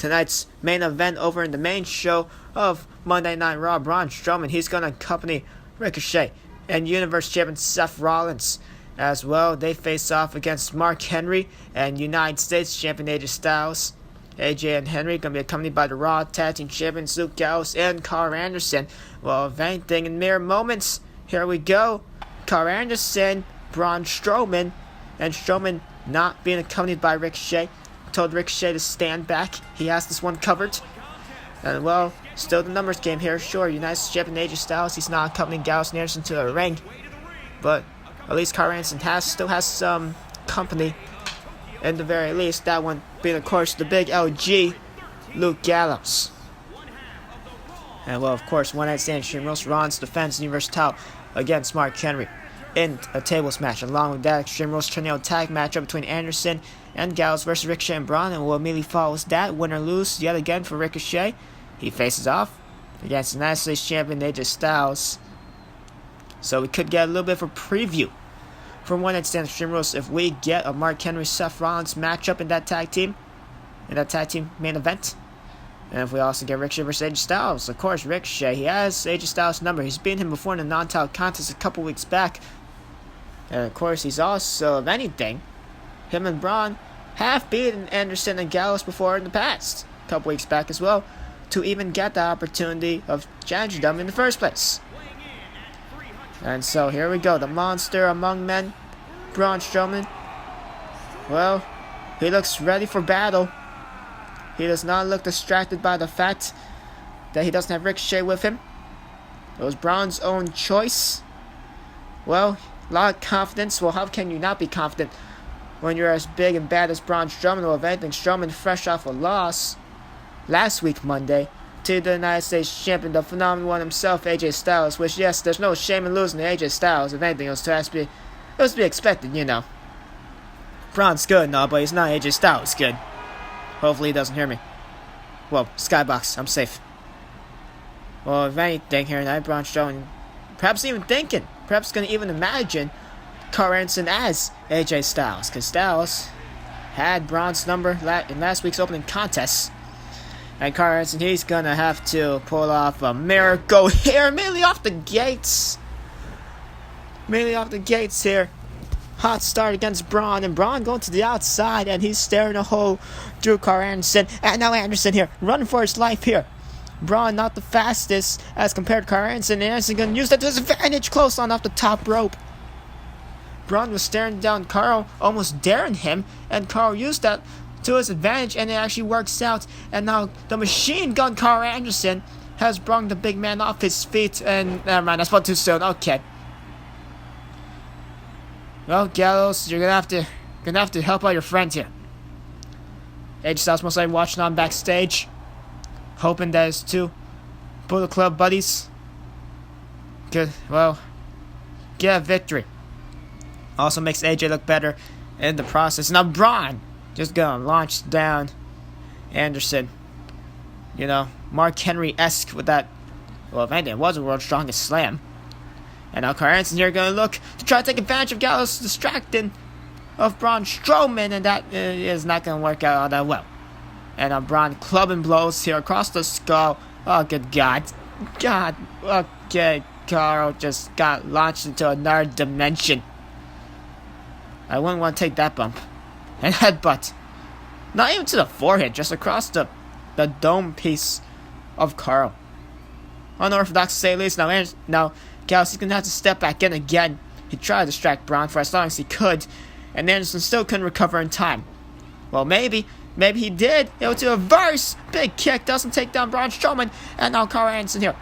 tonight's main event over in the main show of Monday Night Raw. Braun Strowman, he's going to accompany Ricochet and Universe Champion Seth Rollins as well. They face off against Mark Henry and United States Champion AJ Styles. AJ and Henry going to be accompanied by the Raw Tag Team Champions Luke Gallows and Karl Anderson. Well, if anything, in mere moments, here we go. Karl Anderson, Braun Strowman, and Strowman not being accompanied by Ricochet. Told Ricochet to stand back. He has this one covered. And well, still the numbers game here. Sure, United States Champion AJ Styles, he's not accompanying Gallows and Anderson to the ring. But at least Karl Anderson still has some company. In the very least, that one being, of course, the big LG, Luke Gallows. And well, of course, one night stand, Extreme Rules, Rollins defends the Universal title against Mark Henry in a tables match. Along with that, Extreme Rules tornado tag matchup between Anderson and Gallows versus Ricochet and Braun. And what immediately follows that, win or lose yet again for Ricochet. He faces off against the United States Champion AJ Styles. So we could get a little bit of a preview from one night stand Extreme Rules if we get a Mark Henry Seth Rollins matchup in that tag team main event. And if we also get Ricochet versus AJ Styles, of course, Ricochet, he has AJ Styles' number. He's beaten him before in a non-title contest a couple weeks back. And of course, he's also, if anything, him and Braun have beaten Anderson and Gallows before in the past, a couple weeks back as well, to even get the opportunity of challenging them in the first place. And so here we go, the monster among men, Braun Strowman. Well, he looks ready for battle. He does not look distracted by the fact that he doesn't have Ricochet with him. It was Braun's own choice. Well, a lot of confidence. Well, how can you not be confident when you're as big and bad as Braun Strowman? Well, if anything, Strowman fresh off a loss last week Monday to the United States Champion, the phenomenal one himself, AJ Styles. Which, yes, there's no shame in losing to AJ Styles. If anything, it was to be expected, you know. Braun's good and all, but he's not AJ Styles good. Hopefully he doesn't hear me. Well, Skybox, I'm safe. Well, if anything here tonight, Braun Strowman, perhaps even thinking, perhaps going to even imagine Karl Anderson as AJ Styles, because Styles had Braun's number in last week's opening contest. And Karl Anderson, he's going to have to pull off a miracle here, immediately off the gates. Here. Hot start against Braun, and Braun going to the outside, and he's staring a hole through Karl Anderson. And now Anderson here, running for his life here. Braun not the fastest as compared to Karl Anderson, and Anderson going to use that to his advantage, close on off the top rope. Braun was staring down Karl, almost daring him, and Karl used that to his advantage, and it actually works out. And now the machine gun Karl Anderson has brought the big man off his feet, and never mind, that's one too soon. Okay. Well, Gallows, you're gonna have to help out your friend here. AJ Styles most likely watching on backstage, hoping that his two Bullet Club buddies could, well, get a victory. Also makes AJ look better in the process. Now Braun just gonna launch down Anderson. You know, Mark Henry-esque with that. Well, if anything, it was a world's strongest slam. And now Karl Anderson here going to look to try to take advantage of Gallows distracting of Braun Strowman, and that is not going to work out all that well. And now Braun clubbing blows here across the skull. Oh, good God. Okay, Karl just got launched into another dimension. I wouldn't want to take that bump. And headbutt. Not even to the forehead, just across the dome piece of Karl. Unorthodox to say the least. Now Gallows, he's going to have to step back in again. He tried to distract Braun for as long as he could, and Anderson still couldn't recover in time. Well, maybe he did. It was a reverse. Big kick doesn't take down Braun Strowman, and now Karl Anderson here.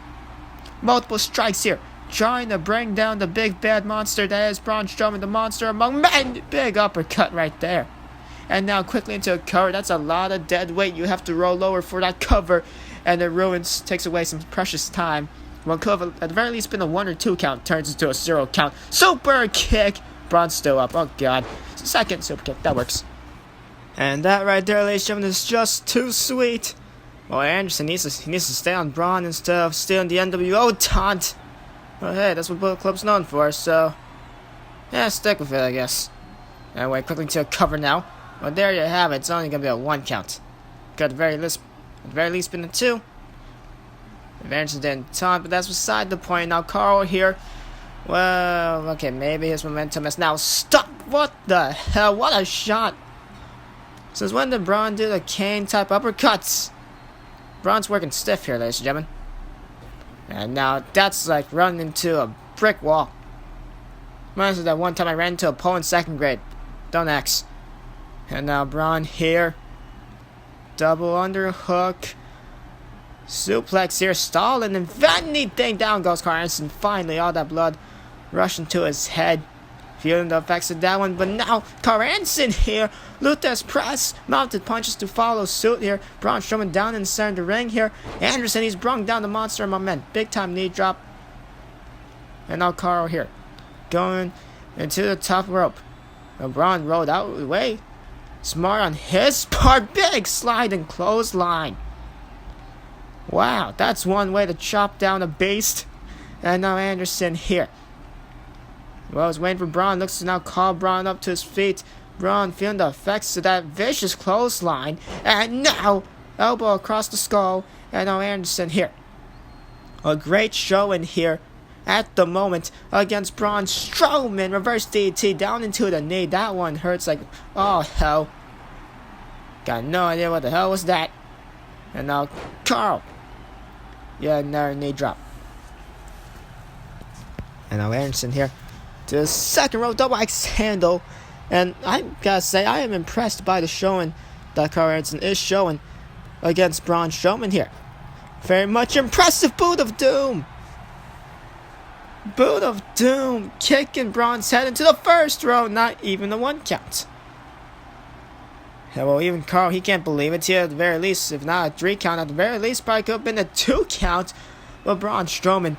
Multiple strikes here, trying to bring down the big bad monster that is Braun Strowman, the monster among men. Big uppercut right there. And now quickly into a cover. That's a lot of dead weight. You have to roll lower for that cover, and it takes away some precious time. One could have at the very least been a 1 or 2 count, turns into a 0 count. Super kick! Braun's still up. Oh god. Second super kick. That works. And that right there, ladies and gentlemen, is just too sweet. Well, Anderson needs to stay on Braun instead of stealing the NWO taunt. Well, hey, that's what Bullet Club's known for, so yeah, stick with it, I guess. Anyway, quickly to a cover now. Well, there you have it. It's only going to be a 1 count. Could at the very least been a 2. Anderson didn't taunt, but that's beside the point. Now Karl here. Well, okay, maybe his momentum is now stuck. What the hell? What a shot! Since when did Braun do the cane type uppercuts? Braun's working stiff here, ladies and gentlemen. And now that's like running into a brick wall. Reminds me of that one time I ran into a pole in 2nd grade. Don't X. And now Braun here. Double underhook. Suplex here, stalling, and if anything, down goes Karl Anderson. Finally, all that blood rushing to his head. Feeling the effects of that one, but now Karl Anderson here. Luther's press, mounted punches to follow suit here. Braun Strowman down in the center of the ring here. Anderson, he's brung down the monster of my men. Big time knee drop. And now Karl here. Going into the top rope. And Braun rolled out of the way. Smart on his part. Big sliding clothesline. Wow, that's one way to chop down a beast. And now Anderson here. Well, he's waiting for Braun. Looks to now call Braun up to his feet. Braun feeling the effects of that vicious clothesline. And now, elbow across the skull. And now Anderson here. A great showing here at the moment against Braun Strowman. Reverse DDT down into the knee. That one hurts like, oh hell. Got no idea what the hell was that. And now Karl. Yeah, another knee drop. And now Anderson here to the 2nd row double axe handle. And I gotta say, I am impressed by the showing that Karl Anderson is showing against Braun Strowman here. Very much impressive. Boot of Doom. Boot of Doom. Kicking Braun's head into the 1st row. Not even the 1 count. Yeah, well, even Karl, he can't believe it here at the very least. If not a 3 count, at the very least, probably could have been a 2 count. But Braun Strowman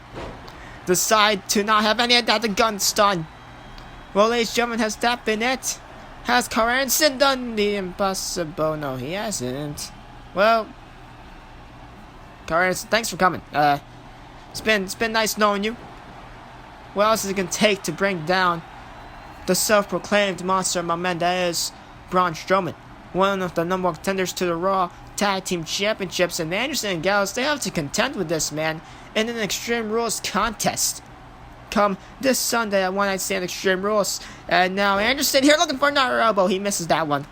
decide to not have any of that gun stun. Well, ladies and gentlemen, has that been it? Has Karl Anderson done the impossible? No, he hasn't. Well, Karl Anderson, thanks for coming. It's been nice knowing you. What else is it gonna take to bring down the self-proclaimed monster of my men that is Braun Strowman? One of the number 1 contenders to the Raw Tag Team Championships, and Anderson and Gallows, they have to contend with this man in an Extreme Rules contest. Come this Sunday at One Night Stand Extreme Rules. And now Anderson here looking for another elbow. He misses that one.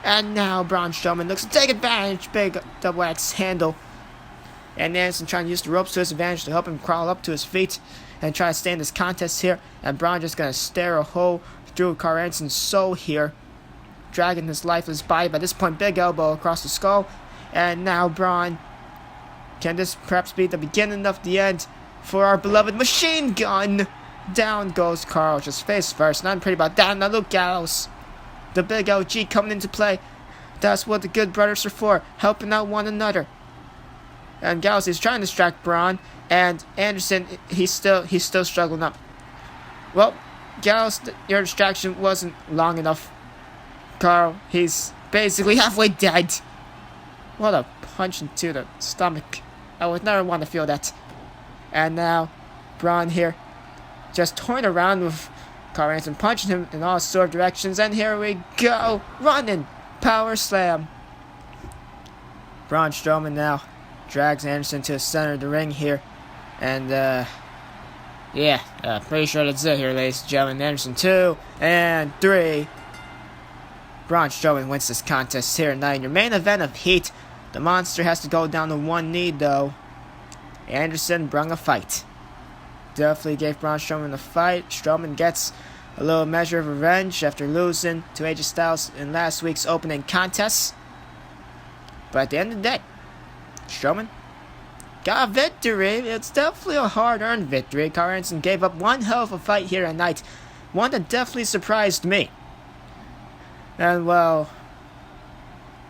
And now Braun Strowman looks to take advantage. Big double axe handle. And Anderson trying to use the ropes to his advantage to help him crawl up to his feet and try to stay in this contest here. And Braun just going to stare a hole through Karl Anderson's soul here, dragging his lifeless body. By this point, big elbow across the skull. And now Braun. Can this perhaps be the beginning of the end for our beloved machine gun? Down goes Karl, just face first. Not pretty about that. Now look, Gallows. The big OG coming into play. That's what the good brothers are for, helping out one another. And Gallows is trying to distract Braun. And Anderson, he's still struggling up. Well, Gallows, your distraction wasn't long enough. Karl, he's basically halfway dead. What a punch into the stomach. I would never want to feel that. And now, Braun here, just toying around with Karl Anderson, punching him in all sorts of directions. And here we go, running power slam. Braun Strowman now drags Anderson to the center of the ring here. And, pretty sure that's it here, ladies and gentlemen. Anderson 2 and 3. Braun Strowman wins this contest here tonight. In your main event of Heat, the monster has to go down to 1 knee, though. Anderson brung a fight. Definitely gave Braun Strowman a fight. Strowman gets a little measure of revenge after losing to AJ Styles in last week's opening contest. But at the end of the day, Strowman got a victory. It's definitely a hard-earned victory. Karl Anderson gave up one hell of a fight here tonight. One that definitely surprised me. And, well,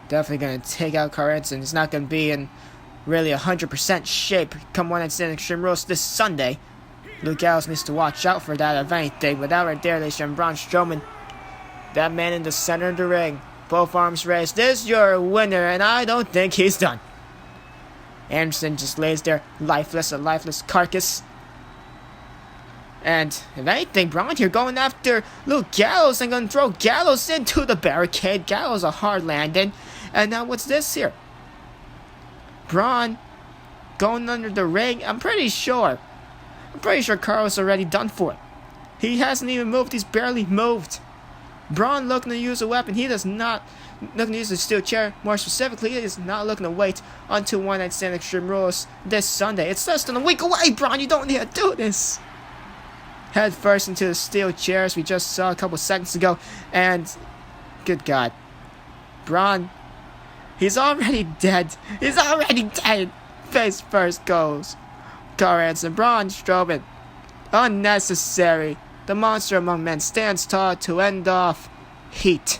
definitely going to take out Karl Anderson. He's not going to be in really 100% shape come One Night Stand Extreme Rules this Sunday. Luke Gallows needs to watch out for that, if anything. But that right there, ladies and Braun Strowman, that man in the center of the ring, both arms raised, is your winner, and I don't think he's done. Anderson just lays there lifeless, a lifeless carcass. And if anything, Braun here going after Luke Gallows and going to throw Gallows into the barricade. Gallows a hard landing. And now what's this here? Braun going under the ring. I'm pretty sure Karl is already done for. He hasn't even moved. He's barely moved. Braun looking to use a weapon. He does not looking to use the steel chair. More specifically, he is not looking to wait until One Night Stand Extreme Rules this Sunday. It's less than a week away, Braun. You don't need to do this. Head first into the steel chairs we just saw a couple seconds ago. And, good God. Braun, he's already dead. He's already dead. Face first goes Karl and Braun Strowman. Unnecessary. The monster among men stands tall to end off Heat.